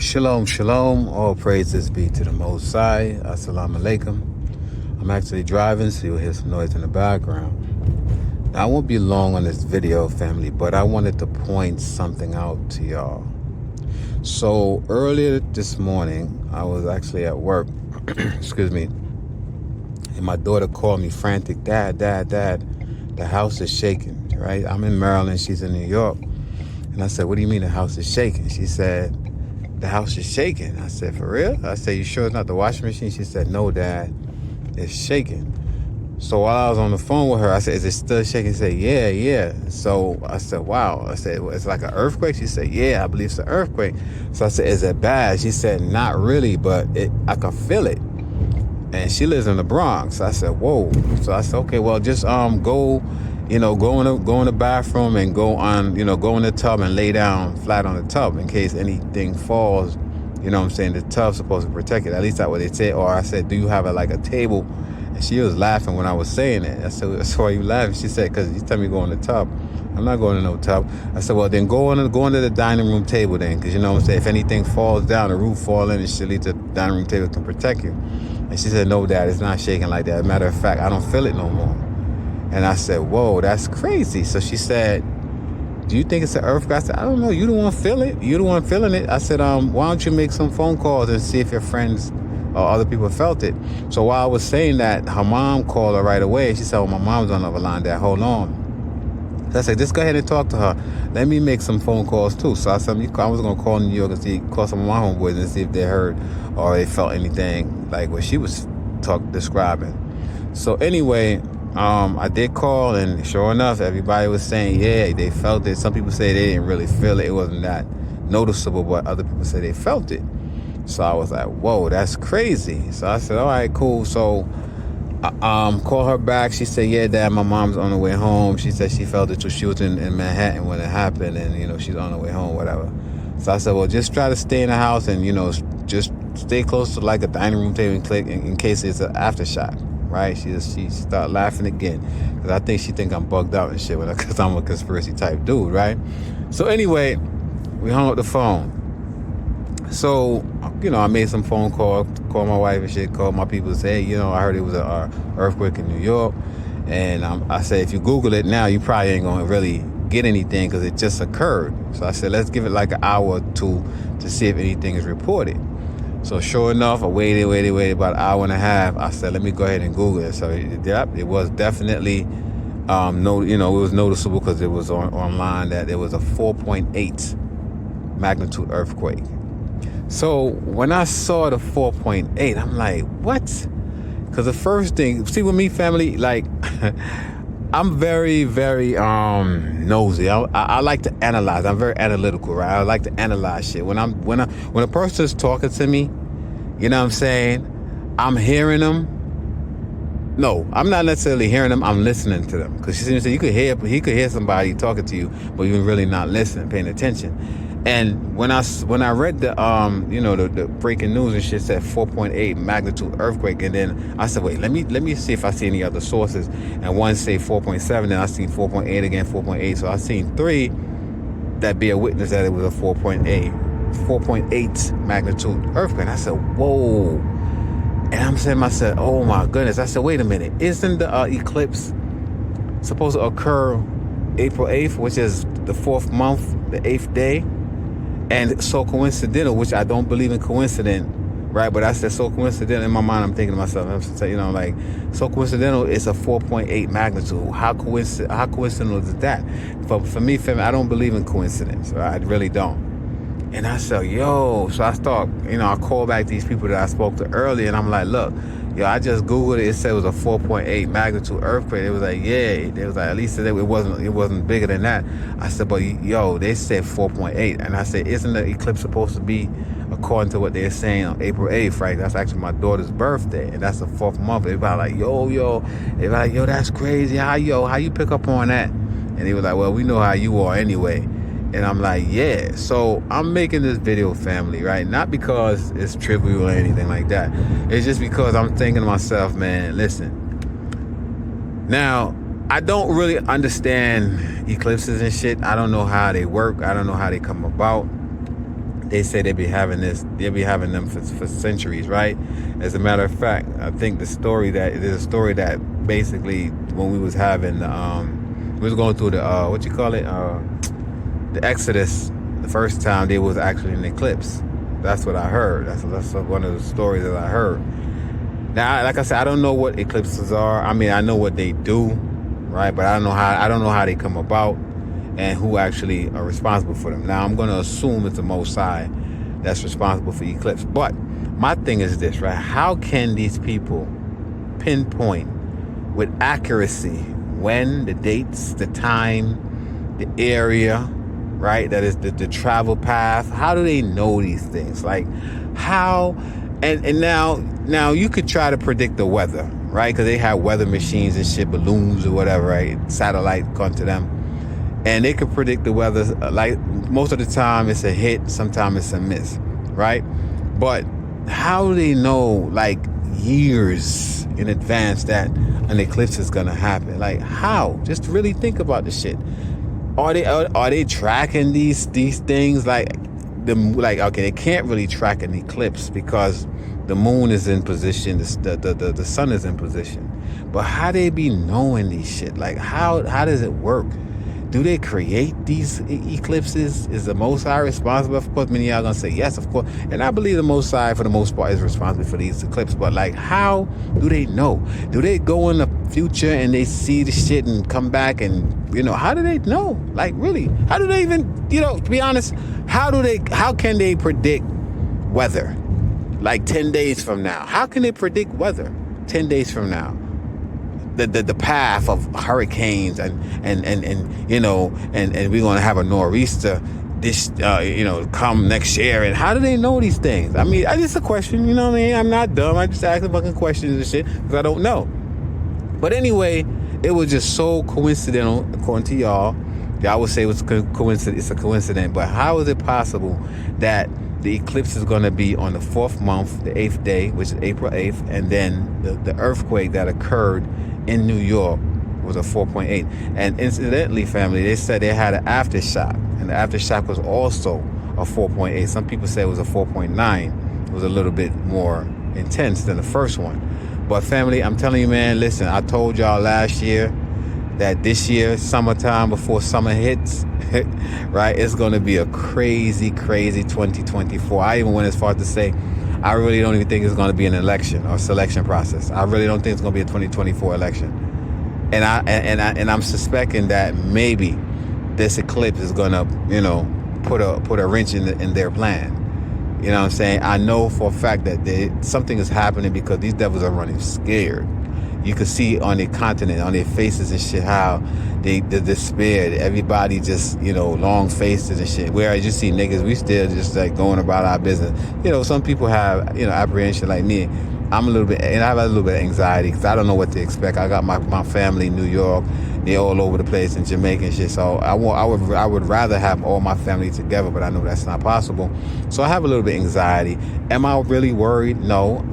Shalom, shalom. All praises be to the Most High. Assalamu alaikum. I'm actually driving, so you'll hear some noise in the background. Now, I won't be long on this video, family, but I wanted to point something out to y'all. So earlier this morning, I was actually at work, excuse me, and my daughter called me frantic, Dad, the house is shaking, right? I'm in Maryland, she's in New York. And I said, what do you mean the house is shaking? She said, the house is shaking. I said, for real? I said, you sure it's not the washing machine? She said, no, Dad, it's shaking. So while I was on the phone with her, I said, is it still shaking? She said, yeah. So I said, wow. I said, well, it's like an earthquake? She said, yeah, I believe it's an earthquake. So I said, is it bad? She said, not really, but I can feel it. And she lives in the Bronx. I said, whoa. So I said, okay, well, just go in the bathroom and go in the tub and lay down flat on the tub in case anything falls. You know what I'm saying? The tub's supposed to protect it. At least that's what they said. Or I said, do you have a table? And she was laughing when I was saying it. I said, so why are you laughing? She said, because you tell me to go in the tub. I'm not going to no tub. I said, well, then go into the dining room table then. Because you know what I'm saying? If anything falls down, the roof fall in, it should lead to the dining room table to protect you. And she said, no, Dad, it's not shaking like that. As a matter of fact, I don't feel it no more. And I said, whoa, that's crazy. So she said, do you think it's an earthquake? I said, I don't know. You don't want to feel it. You the one feeling it. I said, why don't you make some phone calls and see if your friends or other people felt it? So while I was saying that, her mom called her right away. She said, well, my mom's on the other line. Dad, hold on. So I said, just go ahead and talk to her. Let me make some phone calls too. So I said, I was going to call New York and call some of my homeboys and see if they heard or they felt anything like what she was describing. So anyway, I did call, and sure enough, everybody was saying, yeah, they felt it. Some people say they didn't really feel it. It wasn't that noticeable, but other people say they felt it. So I was like, whoa, that's crazy. So I said, all right, cool. So call her back. She said, yeah, Dad, my mom's on the way home. She said she felt it till she was in Manhattan when it happened, and, she's on the way home, whatever. So I said, well, just try to stay in the house and, just stay close to like a dining room table and click in case it's an aftershock. Right? She started laughing again because I think she think I'm bugged out and shit because I'm a conspiracy type dude, right? So anyway, we hung up the phone. So, I made some phone calls, called my wife and shit, called my people and say, hey, I heard it was an earthquake in New York. And I said, if you Google it now, you probably ain't going to really get anything because it just occurred. So I said, let's give it like an hour or two to see if anything is reported. So sure enough, I waited about an hour and a half. I said, let me go ahead and Google it. So it was definitely, it was noticeable because it was online that there was a 4.8 magnitude earthquake. So when I saw the 4.8, I'm like, what? Because the first thing, see with me, family, like, I'm very, very nosy. I like to analyze. I'm very analytical, right? I like to analyze shit. When a person's talking to me, you know what I'm saying? I'm hearing them. No, I'm not necessarily hearing them. I'm listening to them. Because he could hear somebody talking to you, but you're really not listening, paying attention. And when I read the breaking news and shit said 4.8 magnitude earthquake, and then I said, wait, let me see if I see any other sources. And one say 4.7, then I seen 4.8 again, 4.8. So I seen three that bear witness that it was a 4.8 magnitude earthquake. And I said, whoa. And I'm saying to myself, oh my goodness. I said, wait a minute, isn't the eclipse supposed to occur April 8th, which is the 4th month, the 8th day? And so coincidental, which I don't believe in coincidence, right? But I said so coincidental. In my mind, I'm thinking to myself, so coincidental, it's a 4.8 magnitude. How coincidental is that? For me, family, I don't believe in coincidence. Right? I really don't. And I said, so I start, I call back these people that I spoke to earlier, and I'm like, look, I just Googled it. It said it was a 4.8 magnitude earthquake. It was like, yeah. It was like, at least it wasn't bigger than that. I said, but they said 4.8. And I said, isn't the eclipse supposed to be according to what they're saying on April 8th, right? That's actually my daughter's birthday, and that's the 4th month. Everybody like, everybody like, that's crazy. How you pick up on that? And he was like, well, we know how you are anyway. And I'm like, yeah. So I'm making this video, family, right? Not because it's trivial or anything like that. It's just because I'm thinking to myself, man, listen. Now, I don't really understand eclipses and shit. I don't know how they work. I don't know how they come about. They say they'll be having them for centuries, right? As a matter of fact, I think there's a story that basically when we was having we was going through the what you call it, the Exodus, the first time there was actually an eclipse. That's what I heard. That's one of the stories that I heard. Now, like I said, I don't know what eclipses are. I mean, I know what they do, right? But I don't know how they come about and who actually are responsible for them. Now, I'm going to assume it's the Most High that's responsible for eclipse. But my thing is this, right? How can these people pinpoint with accuracy when, the dates, the time, the area, right? That is the travel path. How do they know these things? Like, how? And now you could try to predict the weather, right? Because they have weather machines and shit, balloons or whatever, right? Satellite come to them. And they could predict the weather. Like, most of the time it's a hit, sometimes it's a miss, right? But how do they know, like, years in advance that an eclipse is gonna happen? Like, how? Just really think about the shit. Are they tracking these things? Like, okay, they can't really track an eclipse because the moon is in position, the sun is in position. But how they be knowing these shit? Like, how does it work? Do they create these eclipses? Is the Most High responsible? Of course, many of y'all gonna say yes, of course. And I believe the Most High, for the most part, is responsible for these eclipses. But, like, how do they know? Do they go in the future and they see the shit and come back and, how do they know? Like, really? How do they even, to be honest, how can they predict weather? Like 10 days from now. How can they predict weather 10 days from now? The path of hurricanes and we're gonna have a nor'easter this come next year. And how do they know these things? I mean, it's a question, you know what I mean? I'm not dumb. I just ask fucking questions and shit because I don't know. But anyway, it was just so coincidental, according to y'all. Y'all would say it's a coincidence, but how is it possible that the eclipse is going to be on the 4th month, the 8th day, which is April 8th, and then the earthquake that occurred in New York was a 4.8. And incidentally, family, they said they had an aftershock, and the aftershock was also a 4.8. Some people say it was a 4.9. It was a little bit more intense than the first one. But family, I'm telling you, man, listen, I told y'all last year that this year, summertime, before summer hits, right, it's going to be a crazy, crazy 2024. I even went as far as to say, I really don't even think it's going to be an election or selection process. I really don't think it's going to be a 2024 election. And I'm suspecting that maybe this eclipse is going to, put a wrench in their plan. You know what I'm saying? I know for a fact that something is happening because these devils are running scared. You could see on their continent, on their faces and shit, how they despaired. Everybody just, long faces and shit. Whereas you see niggas, we still just like going about our business. Some people have, apprehension like me. I'm a little bit, and I have a little bit of anxiety because I don't know what to expect. I got my family in New York. They're all over the place in Jamaica and shit. So I would rather have all my family together, but I know that's not possible. So I have a little bit of anxiety. Am I really worried? No.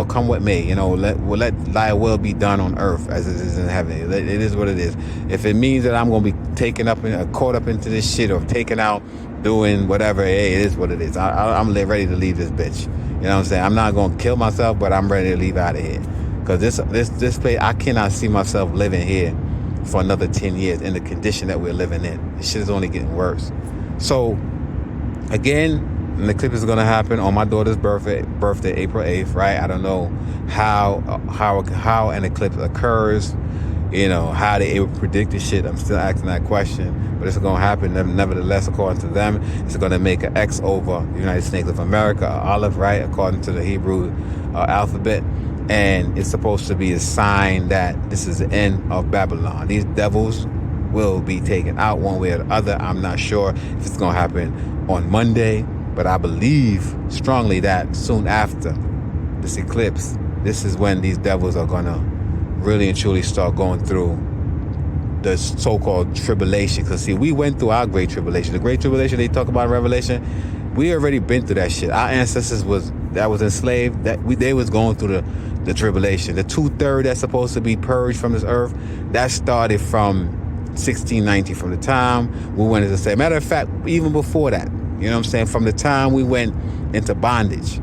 Come with me. Let thy will be done on earth as it is in heaven. It is what it is. If it means that I'm going to be taken up and caught up into this shit or taken out doing whatever, hey, it is what it is. I'm ready to leave this bitch. You know what I'm saying? I'm not going to kill myself, but I'm ready to leave out of here. Because this place, I cannot see myself living here for another 10 years in the condition that we're living in. This shit is only getting worse. So, again, an eclipse is going to happen on my daughter's birthday, April 8th, right? I don't know how an eclipse occurs, how they able to predict this shit. I'm still asking that question, but it's going to happen. Nevertheless, according to them, it's going to make an X over the United States of America, an olive, right? According to the Hebrew alphabet. And it's supposed to be a sign that this is the end of Babylon. These devils will be taken out one way or the other. I'm not sure if it's going to happen on Monday, but I believe strongly that soon after this eclipse, this is when these devils are going to really and truly start going through the so-called tribulation. Because, see, we went through our great tribulation. The great tribulation they talk about in Revelation, we already been through that shit. Our ancestors was enslaved. They was going through the tribulation. The 2/3 that's supposed to be purged from this earth, that started from 1690, from the time we went into slavery. Matter of fact, even before that, You know what I'm saying? From the time we went into bondage,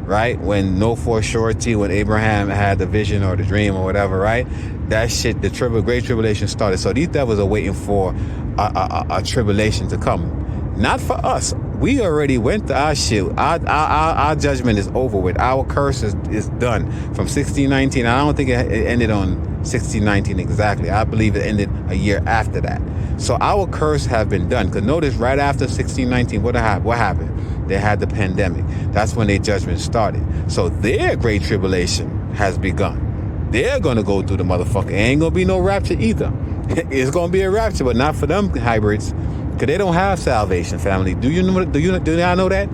right? When no foreshorty, when Abraham had the vision or the dream or whatever, right? That shit, the great tribulation started. So these devils are waiting for a tribulation to come. Not for us. We already went to our shit. Our judgment is over with. Our curse is done. From 1619, I don't think it ended on 1619 exactly. I believe it ended a year after that. So our curse have been done. Because notice right after 1619, what happened? They had the pandemic. That's when their judgment started. So their great tribulation has begun. They're going to go through the motherfucker. Ain't going to be no rapture either. It's going to be a rapture, but not for them hybrids. Because they don't have salvation, family. Do y'all know that?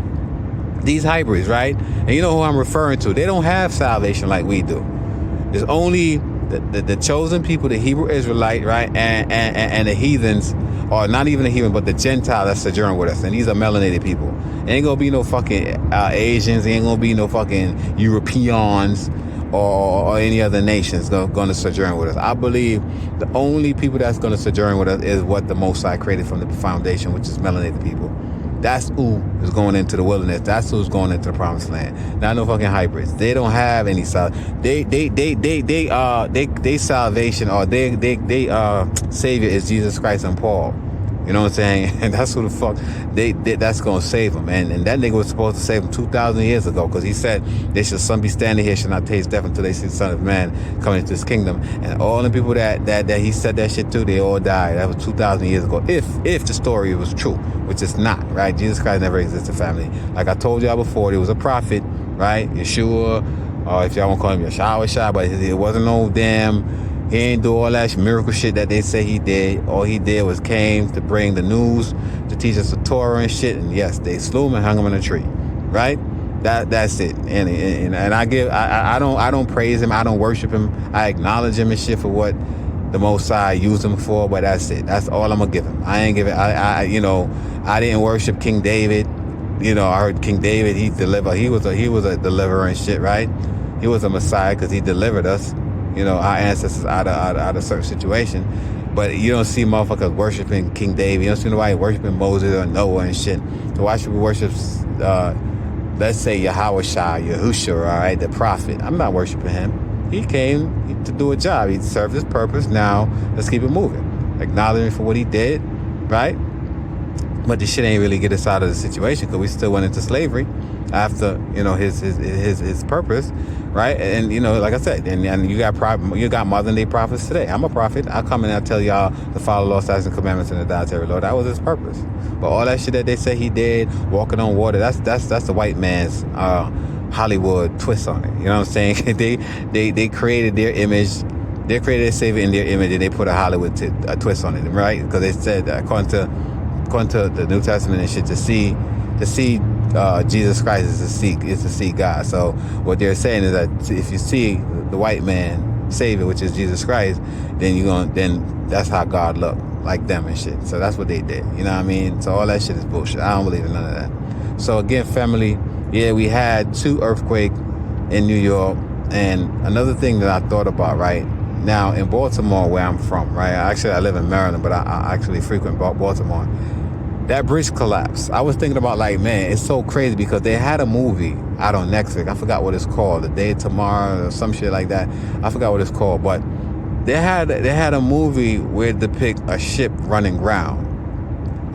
These hybrids, right? And you know who I'm referring to. They don't have salvation like we do. There's only the chosen people, the Hebrew Israelite, right? And the heathens, or not even the heathen, but the Gentile that sojourn with us. And these are melanated people. Ain't gonna be no fucking Asians. Ain't gonna be no fucking Europeans or any other nations going to sojourn with us. I believe the only people that's going to sojourn with us is what the Most High created from the foundation, which is melanated people. That's who is going into the wilderness. That's who's going into the promised land. Not no fucking hybrids. They don't have any salvation. They salvation, or they savior is Jesus Christ and Paul. You know what I'm saying? And that's who the fuck that's gonna save them. And that nigga was supposed to save them 2,000 years ago, because he said they should some be standing here should not taste death until they see the Son of Man coming into his kingdom. And all the people that he said that shit to, they all died. That was 2,000 years ago. If the story was true, which it's not, right? Jesus Christ never existed, family. Like I told y'all before, there was a prophet, right? Yeshua, or if y'all want to call him Yahweh, but it wasn't no damn. He ain't do all that miracle shit that they say he did. All he did was came to bring the news, to teach us the Torah and shit. And yes, they slew him and hung him on a tree, right? That's it. And I don't praise him. I don't worship him. I acknowledge him and shit for what the Most High used him for. But that's it. That's all I'm gonna give him. I ain't give it. I didn't worship King David. You know, I heard King David. He delivered. He was a deliverer and shit, right? He was a Messiah because he delivered us. You know, our ancestors out of certain situation. But you don't see motherfuckers worshiping King David. You don't see nobody worshiping Moses or Noah and shit. So why should we worship, let's say, Yahweh Yahushua, all right, the prophet? I'm not worshiping him. He came to do a job. He served his purpose. Now, let's keep it moving. Acknowledge him for what he did, right? But this shit ain't really get us out of the situation, because we still went into slavery after, you know, his purpose, right? And, you know, like I said, and you got modern day prophets today. I'm a prophet. I come and I tell y'all to follow law, statutes, and commandments, and the dietary law. That was his purpose. But all that shit that they say he did, walking on water, that's the white man's Hollywood twist on it. You know what I'm saying? they created their image. They created a savior in their image, and they put a Hollywood twist on it, right? Because they said that according to the New Testament and shit, to see Jesus Christ is to see God. So what they're saying is that if you see the white man savior, which is Jesus Christ, then that's how God looked, like them and shit. So that's what they did. You know what I mean? So all that shit is bullshit. I don't believe in none of that. So again, family, yeah, we had 2 earthquakes in New York. And another thing that I thought about, right now in Baltimore, where I'm from, right? I live in Maryland, but I actually frequent Baltimore. That bridge collapsed. I was thinking about, like, man, it's so crazy because they had a movie out on Netflix. I forgot what it's called, The Day of Tomorrow or some shit like that. I forgot what it's called, but they had a movie where it depict a ship running ground,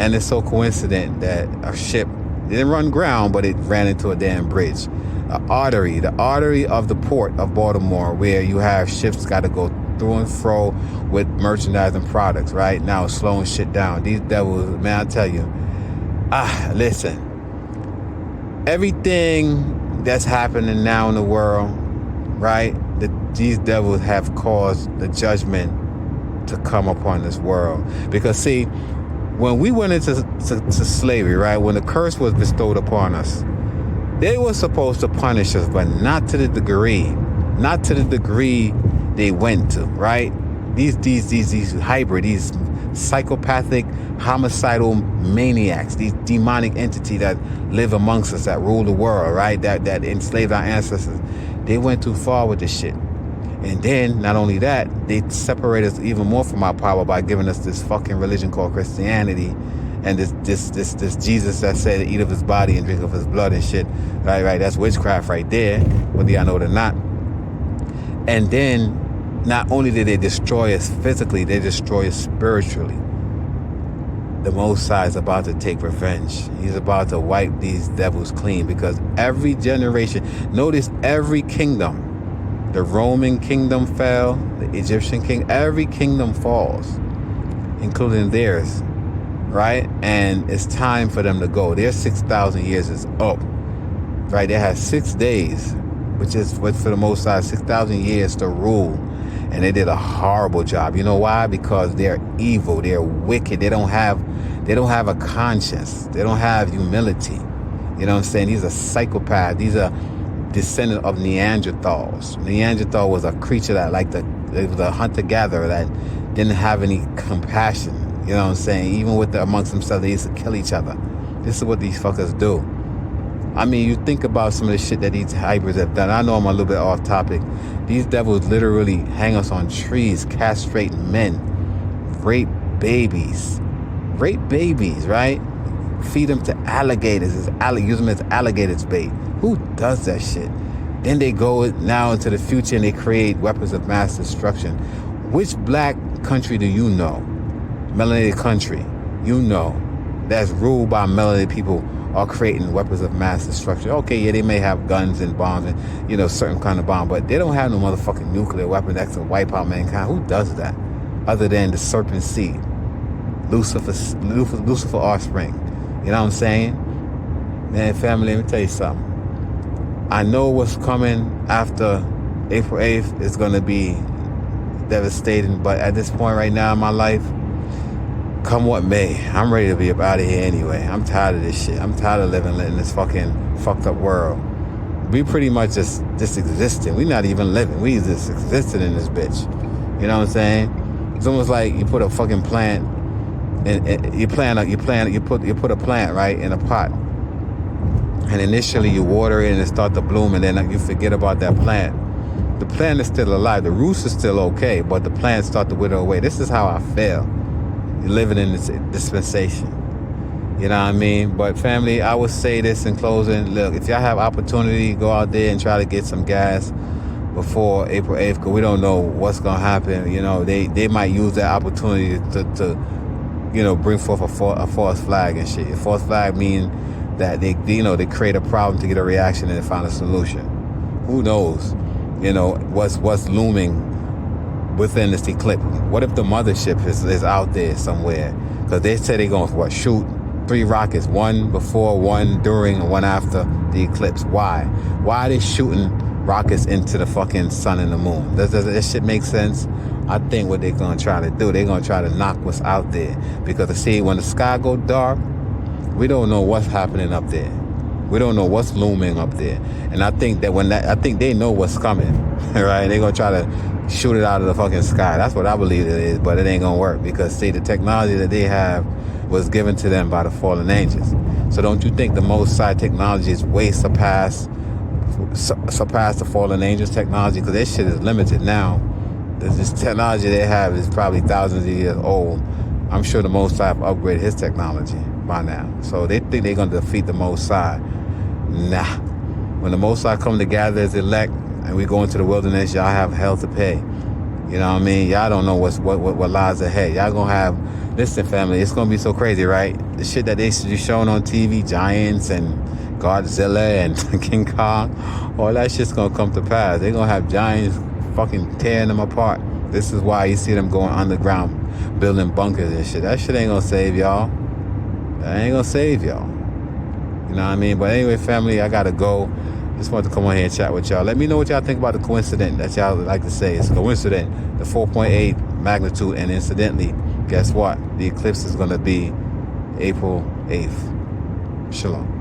and it's so coincident that a ship didn't run ground, but it ran into a damn bridge, the artery of the port of Baltimore, where you have ships got to go through and fro with merchandise and products, right? Now it's slowing shit down. These devils, man, I tell you, listen, everything that's happening now in the world, right? These devils have caused the judgment to come upon this world. Because see, when we went into slavery, right? When the curse was bestowed upon us, they were supposed to punish us, but not to the degree they went to, right? These hybrid, these psychopathic, homicidal maniacs, these demonic entities that live amongst us, that rule the world, right? That enslaved our ancestors. They went too far with this shit. And then, not only that, they separate us even more from our power by giving us this fucking religion called Christianity And this Jesus that said to eat of his body and drink of his blood and shit. Right, that's witchcraft right there, whether y'all know it or not. And then not only did they destroy us physically, they destroy us spiritually. The Most High is about to take revenge. He's about to wipe these devils clean, because every generation, notice every kingdom, the Roman kingdom fell, the Egyptian king, every kingdom falls, including theirs, right? And it's time for them to go. Their 6,000 years is up, right? They have 6 days, which is what for the Most High, 6,000 years to rule. And they did a horrible job. You know why? Because they're evil. They're wicked. They don't have a conscience. They don't have humility. You know what I'm saying? These are psychopaths. These are descendants of Neanderthals. Neanderthal was a creature that it was a hunter-gatherer that didn't have any compassion. You know what I'm saying? Even amongst themselves, they used to kill each other. This is what these fuckers do. I mean, you think about some of the shit that these hybrids have done. I know I'm a little bit off topic. These devils literally hang us on trees, castrate men, rape babies, right? Feed them to alligators, use them as alligators bait. Who does that shit? Then they go now into the future and they create weapons of mass destruction. Which black country do you know, melanated country, you know, that's ruled by melanated people, are creating weapons of mass destruction? Okay, yeah, they may have guns and bombs and, certain kind of bomb, but they don't have no motherfucking nuclear weapon that can wipe out mankind. Who does that? Other than the serpent seed, Lucifer offspring. You know what I'm saying? Man, family, let me tell you something. I know what's coming after April 8th is going to be devastating, but at this point right now in my life, come what may, I'm ready to be up out of here anyway. I'm tired of this shit. I'm tired of living in this fucking fucked up world. We pretty much just existing. We not even living. We just existing in this bitch. You know what I'm saying? It's almost like you put a fucking plant, and you put a plant right in a pot, and initially you water it and it start to bloom, and then you forget about that plant. The plant is still alive. The roots are still okay, but the plants start to wither away. This is how I feel. You're living in this dispensation. You know what I mean? But family, I would say this in closing. Look, if y'all have opportunity, go out there and try to get some gas before April 8th, because we don't know what's going to happen. They might use that opportunity to bring forth a false flag and shit. A false flag means that they create a problem to get a reaction and find a solution. Who knows? What's looming within this eclipse. What if the mothership is out there somewhere? Because they say they're going to shoot 3 rockets, one before, one during, and one after the eclipse. Why? Why are they shooting rockets into the fucking sun and the moon? Does that shit make sense? I think what they're going to try to do, they're going to try to knock what's out there. Because see, when the sky go dark, we don't know what's happening up there. We don't know what's looming up there. And I think they know what's coming, right? They're going to try to shoot it out of the fucking sky. That's what I believe it is, but it ain't going to work, because see, the technology that they have was given to them by the fallen angels. So don't you think the Most High technology is way surpass the fallen angels technology? Because this shit is limited now. This technology they have is probably thousands of years old. I'm sure the Most High have upgraded his technology by now. So they think they're going to defeat the Most High. Nah. When the Most High come to gather his elect and we go into the wilderness, y'all have hell to pay. You know what I mean? Y'all don't know what lies ahead. Y'all going to have, listen family, it's going to be so crazy, right? The shit that they should be showing on TV, giants and Godzilla and King Kong, all that shit's going to come to pass. They're going to have giants fucking tearing them apart. This is why you see them going underground, building bunkers and shit. That shit ain't going to save y'all. That ain't going to save y'all. You know what I mean? But anyway, family, I got to go. Just wanted to come on here and chat with y'all. Let me know what y'all think about the coincidence that y'all like to say. It's coincident, the 4.8 magnitude, and incidentally, guess what? The eclipse is going to be April 8th. Shalom.